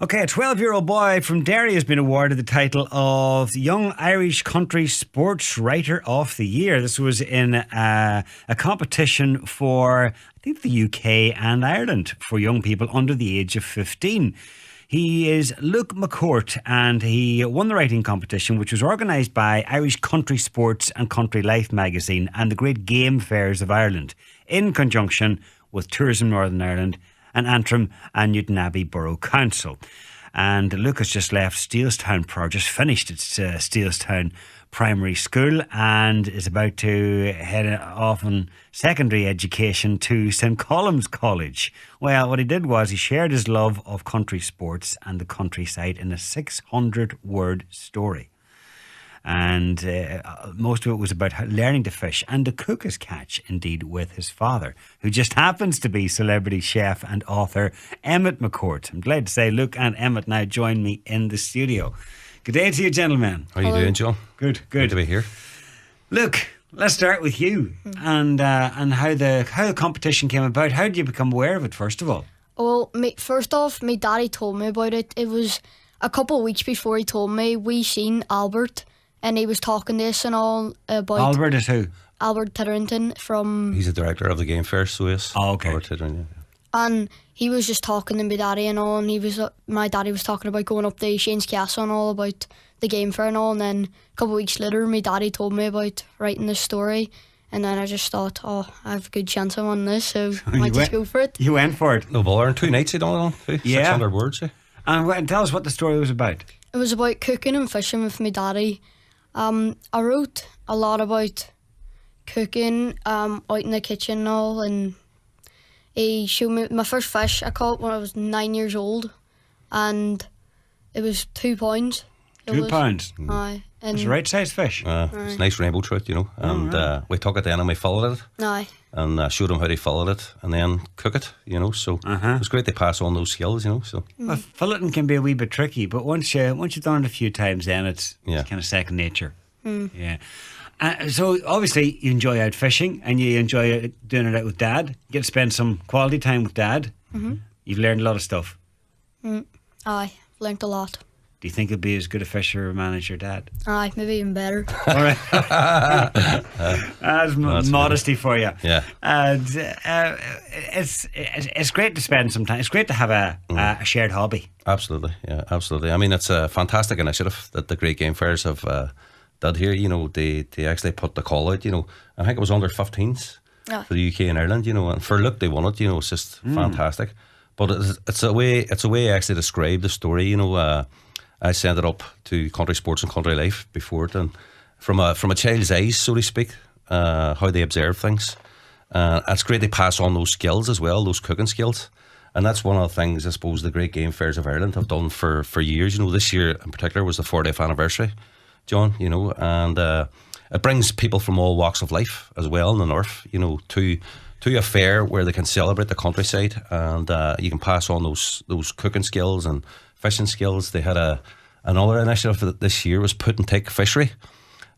Okay, a 12-year-old boy from Derry has been awarded the title of Young Irish Country Sports Writer of the Year. This was in a competition for, I think, the UK and Ireland for young people under the age of 15. He is Luke McCourt, and he won the writing competition, which was organised by Irish Country Sports and Country Life magazine and the Great Game Fairs of Ireland, in conjunction with Tourism Northern Ireland and Antrim and Newtonabbey Borough Council. And Luke has just left Steelstown just finished its Steelstown Primary School and is about to head off on secondary education to St Columb's College. Well, what he did was he shared his love of country sports and the countryside in a 600-word story. And most of it was about learning to fish and to cook his catch, indeed, with his father, who just happens to be celebrity chef and author Emmett McCourt. I'm glad to say Luke and Emmett now join me in the studio. Good day to you, gentlemen. How are you doing, John? Good. Good to be here. Luke, let's start with you and how the competition came about. How did you become aware of it, first of all? Well, first off, my daddy told me about it. It was a couple of weeks before he told me. We seen Albert, and he was talking to us and all about... Albert is who? Albert Titterington from... He's the director of the Game Fair, so yes. Oh, okay. Albert Titterington, yeah. And he was just talking to my daddy and all, and my daddy was talking about going up to Shane's Castle and all about the Game Fair and all, and then a couple of weeks later my daddy told me about writing this story, and then I just thought, I have a good chance of winning this, so I might just go for it. You went for it? No bother, in 2 nights he done it on, 600 words. Yeah. And tell us what the story was about. It was about cooking and fishing with my daddy. I wrote a lot about cooking out in the kitchen and all, and he showed me my first fish. I caught when I was 9 years old, and it was 2 pounds. 2 pounds? Aye. It's a right sized fish. It's a nice rainbow trout, and right. We took it then and we filleted it. Aye. And showed him how to fillet it and then cook it, so it was great to pass on those skills, so. Well, filleting can be a wee bit tricky, but once you've done it a few times, then it's kind of second nature. Yeah. So obviously you enjoy out fishing and you enjoy doing it out with Dad. You get to spend some quality time with Dad. You've learned a lot of stuff. Aye, learnt a lot. Do you think you'll be as good a fisherman as your dad? Aye, maybe even better. All right. That's modesty for you. Yeah. And it's great to spend some time. It's great to have a shared hobby. Absolutely, yeah, absolutely. I mean, it's a fantastic initiative that the Great Game Fairs have did here. They actually put the call out. I think it was under 15s for the UK and Ireland. And for Luke, they won it. It's just fantastic. But it's a way I actually describe the story. I sent it up to Country Sports and Country Life before it, and from a child's eyes, so to speak, how they observe things. It's great to pass on those skills as well, those cooking skills. And that's one of the things I suppose the Great Game Fairs of Ireland have done for years. This year in particular was the 40th anniversary, John, and it brings people from all walks of life as well in the north, to a fair where they can celebrate the countryside, and you can pass on those cooking skills and fishing skills. They had another initiative this year was put and take fishery,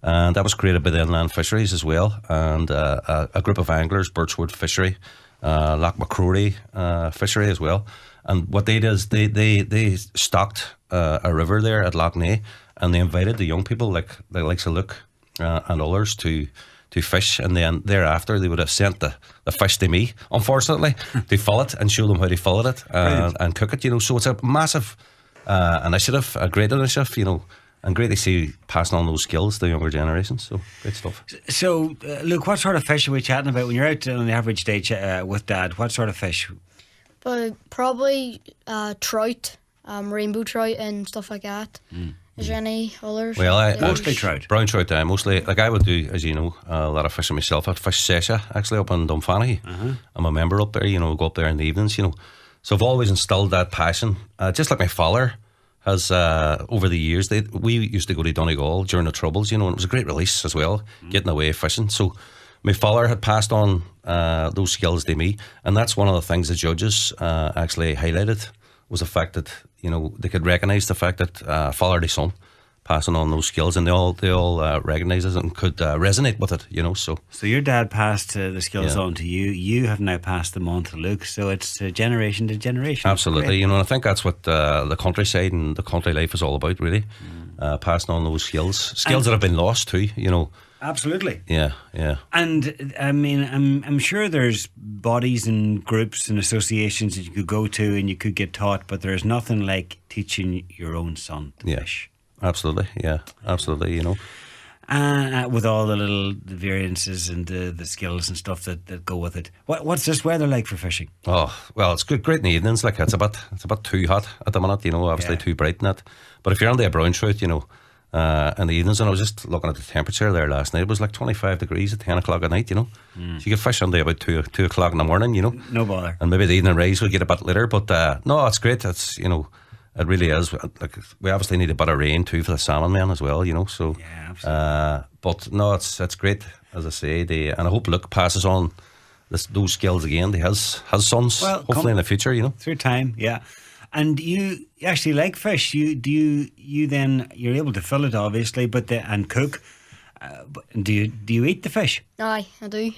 and that was created by the Inland Fisheries as well, and a group of anglers, Birchwood Fishery, Loch Macrory Fishery as well. And what they did is they stocked a river there at Loch Ney, and they invited the young people like the likes of Luke and others to fish, and then thereafter they would have sent the fish to me, unfortunately, to fillet it and show them how to fillet it and cook it. So it's a massive initiative, a great initiative, and great to see passing on those skills to the younger generations. So great stuff. So Luke, what sort of fish are we chatting about when you're out on the average day with Dad? What sort of fish? But probably trout, rainbow trout and stuff like that. Is there any others? Well, mostly trout. Brown trout, mostly. Like I would do, as you know, a lot of fishing myself. I'd fish Sesha, actually, up in Dunfanaghy. I'm a member up there, go up there in the evenings, So I've always instilled that passion. Just like my father has, over the years, we used to go to Donegal during the Troubles, and it was a great release as well, getting away fishing. So my father had passed on those skills to me, and that's one of the things the judges actually highlighted, was the fact that, they could recognise the fact that father to son passing on those skills, and they all recognise it and could resonate with it, you know. So your dad passed the skills Yeah. on to you. You have now passed them on to Luke. So it's generation to generation. absolutely, Great. you know, and I think that's what the countryside and the country life is all about, really. Passing on those skills that have been lost too, you know. Absolutely. Yeah. And I mean, I'm sure there's bodies and groups and associations that you could go to and you could get taught, but there's nothing like teaching your own son to fish. Absolutely, you know. With all the variances and the skills and stuff that go with it. What's this weather like for fishing? Oh well, it's good, great in the evenings. Like it's a bit too hot at the minute, you know. Obviously too bright in it. But if you're on the brown trout, you know, in the evenings, and I was just looking at the temperature there last night. It was like 25 degrees at 10 o'clock at night, you know. So you could fish on there about 2 o'clock in the morning, you know. No bother. And maybe the evening rise will get a bit later, but no, it's great. It's, you know, it really is. Like, we obviously need a bit of rain too for the salmon men as well, you know. So Yeah, absolutely. but no, it's great, as I say. And I hope Luke passes on those skills again to his sons, Well, hopefully in the future, you know. Through time, yeah. And you actually like fish. You then you're able to fill it obviously, and cook. But do you eat the fish? Aye, I do.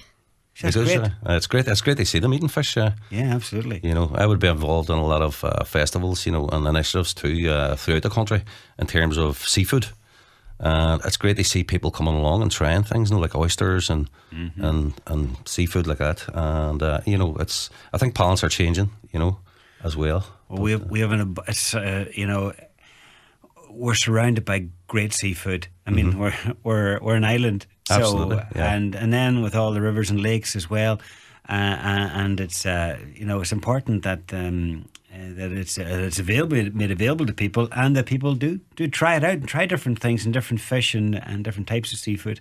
That's It is, great. it's great. It's great to see them eating fish. Yeah, absolutely. You know, I would be involved in a lot of festivals, you know, and initiatives too throughout the country in terms of seafood. And it's great to see people coming along and trying things, you know, like oysters and seafood like that. And you know, I think palates are changing, you know, as well. Well, we have you know, we're surrounded by great seafood. I mean, we're an island, so Absolutely, yeah. and then with all the rivers and lakes as well, and it's you know, it's important that that it's made available to people, and that people do try it out and try different things and different fish and different types of seafood.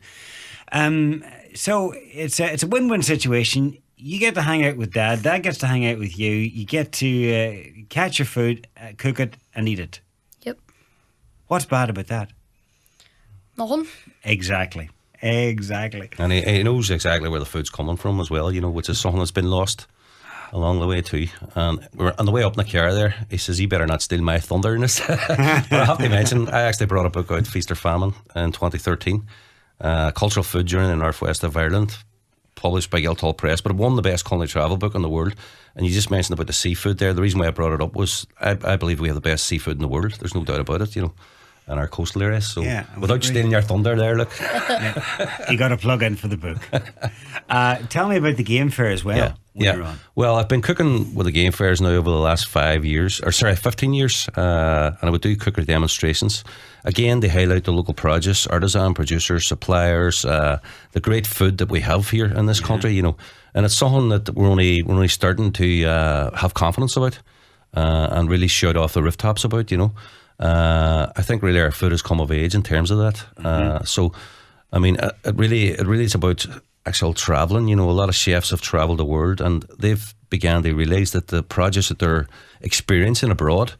So it's a win-win situation. You get to hang out with Dad. Dad gets to hang out with you. You get to catch your food, cook it, and eat it. Yep. What's bad about that? Nothing. Exactly. And he knows exactly where the food's coming from as well, you know, which is something that's been lost along the way too. And we're on the way up in the car there, he says, "You better not steal my thunder in this." But I have to mention, I actually brought a book out, Feast or Famine, in 2013, Cultural Food Journey in the Northwest of Ireland, published by Guildhall Press, but it won the best culinary travel book in the world. And you just mentioned about the seafood there. The reason why I brought it up was I believe we have the best seafood in the world. There's no doubt about it, you know, in our coastal areas. So Yeah, I would without agree. stealing your thunder there, look. You got a plug in for the book. Tell me about the game fair as well. when you're on. Well, I've been cooking with the game fairs now over the last 15 years, and I would do cookery demonstrations. Again, they highlight the local produce, artisan producers, suppliers, the great food that we have here in this country, you know, and it's something that we're only starting to have confidence about and really shout off the rooftops about, you know. I think really our food has come of age in terms of that. So, I mean, it really is about actual travelling. You know, a lot of chefs have travelled the world, and they've began to realise that the produce that they're experiencing abroad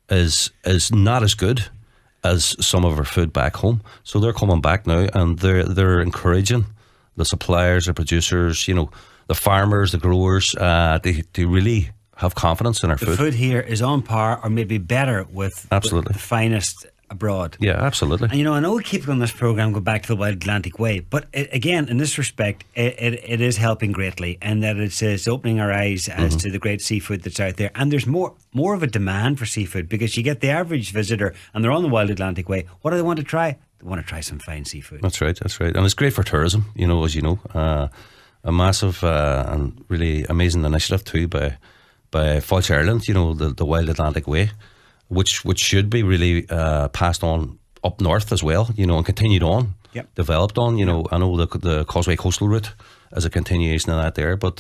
is not as good as some of our food back home. So they're coming back now, and they're encouraging the suppliers, the producers, you know, the farmers, the growers, to really have confidence in our The food. food here is on par or maybe better with Absolutely. the finest abroad. Yeah, absolutely. And you know, I know we keep on this programme go back to the Wild Atlantic Way, but again, in this respect, it is helping greatly, and that it's opening our eyes as to the great seafood that's out there. And there's more of a demand for seafood, because you get the average visitor and they're on the Wild Atlantic Way. What do they want to try? They want to try some fine seafood. That's right. And it's great for tourism, you know, as you know. A massive and really amazing initiative too by Fáilte Ireland, you know, the Wild Atlantic Way, which should be really passed on up north as well, you know, and continued on, developed on, you know. I know the Causeway Coastal Route is a continuation of that there, but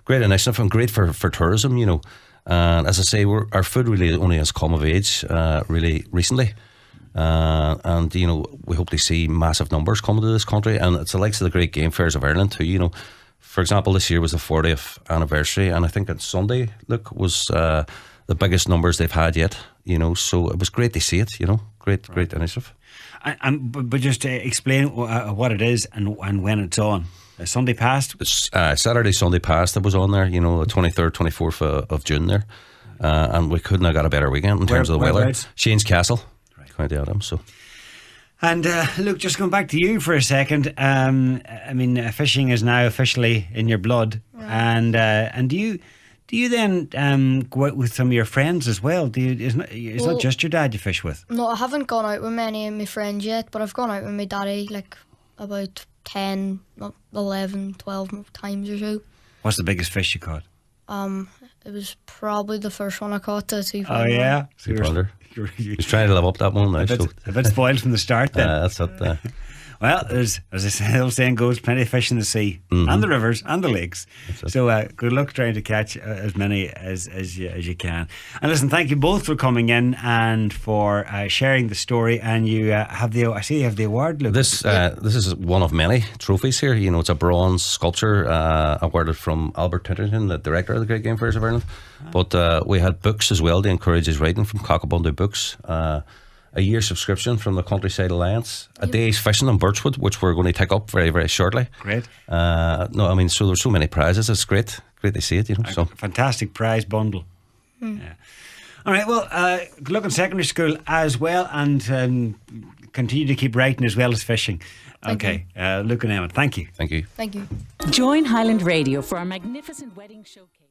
great initiative and great for tourism, you know. And as I say, our food really only has come of age really recently. And, you know, we hope to see massive numbers coming to this country, and it's the likes of the great game fairs of Ireland too, you know. For example, this year was the 40th anniversary, and I think on Sunday, look, was the biggest numbers they've had yet, you know, so it was great to see it, you know, great initiative. But just to explain what it is and when it's on. Sunday past? Saturday, Sunday past, it was on there, you know, the 23rd, 24th of June there, and we couldn't have got a better weekend in terms of the weather. Whereabouts? Shane's Castle, County Adams, so. And Luke, just going back to you for a second. I mean, fishing is now officially in your blood, and do you then go out with some of your friends as well? It's not just your dad you fish with. No, I haven't gone out with many of my friends yet, but I've gone out with my daddy like about 10, 11, 12 times or so. What's the biggest fish you caught? It was probably the first one I caught, the 2 Oh yeah, so He's trying to live up that one now. A bit spoiled from the start then. That's it. Well, there's, as the old saying goes, plenty of fish in the sea and the rivers and the lakes. So good luck trying to catch as many as you can. And listen, thank you both for coming in and for sharing the story. And you have I see you have the award, Luke. This is one of many trophies here. You know, it's a bronze sculpture awarded from Albert Titterton, the director of the Great Game Fairs of Ireland. But we had books as well to encourage his writing from Cockabundy Books. A year subscription from the Countryside Alliance, a day's fishing in Birchwood, which we're going to take up very, very shortly. Great. No, I mean, so there's so many prizes. It's great to see it. You know, fantastic prize bundle. Yeah. All right. Well, good luck in secondary school as well, and continue to keep writing as well as fishing. Okay, Luke and Emma, thank you. Thank you. Thank you. Join Highland Radio for our magnificent wedding showcase.